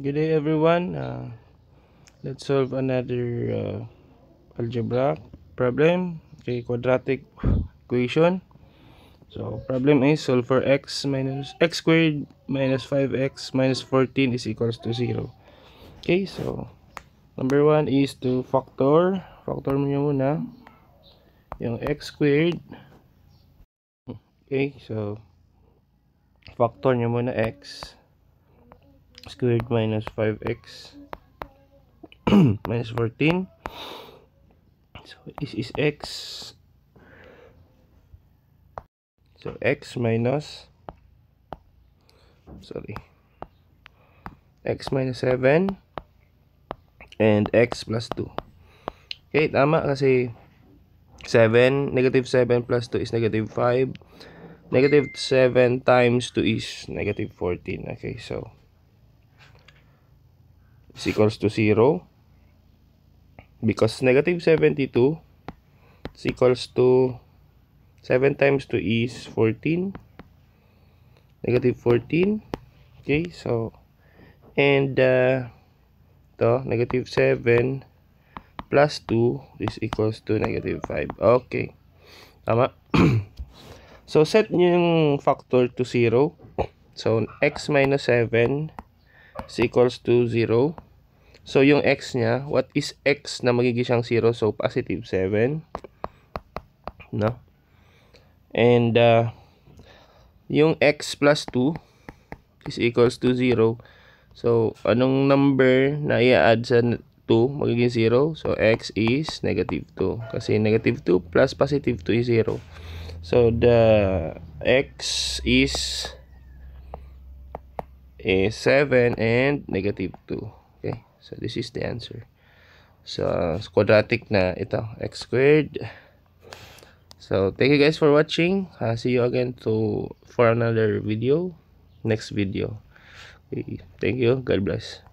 Good day everyone. Let's solve another algebra problem. Okay, quadratic equation. So problem is solve for x squared minus 5x minus 14 is equals to 0. Okay, so number 1 is to factor mo muna yung x squared. Okay, so factor nyo muna x squared minus 5x minus 14. So this is x. So x minus x minus 7 and x plus 2. Okay, tama kasi 7, negative 7 plus 2 is negative 5. Negative 7 times 2 is negative 14. Okay, so is equals to 0 because negative 72 is equals to 7 times 2 is 14. Negative 14. Okay, so and negative 7 plus 2 is equals to negative 5. Okay, tama. So set nyo yung factor to 0. So x minus 7 is equals to 0. So yung x nya, what is x na magiging siyang 0? So positive 7, no? And yung x plus 2 is equals to 0. So anong number na i-add sa 2 magiging 0? So x is negative 2 kasi negative 2 plus positive 2 is 0. So the x is 7 and negative 2. Okay, so this is the answer. So quadratic na ito, x squared. So thank you guys for watching. See you again for another video, next video. Okay, thank you. God bless.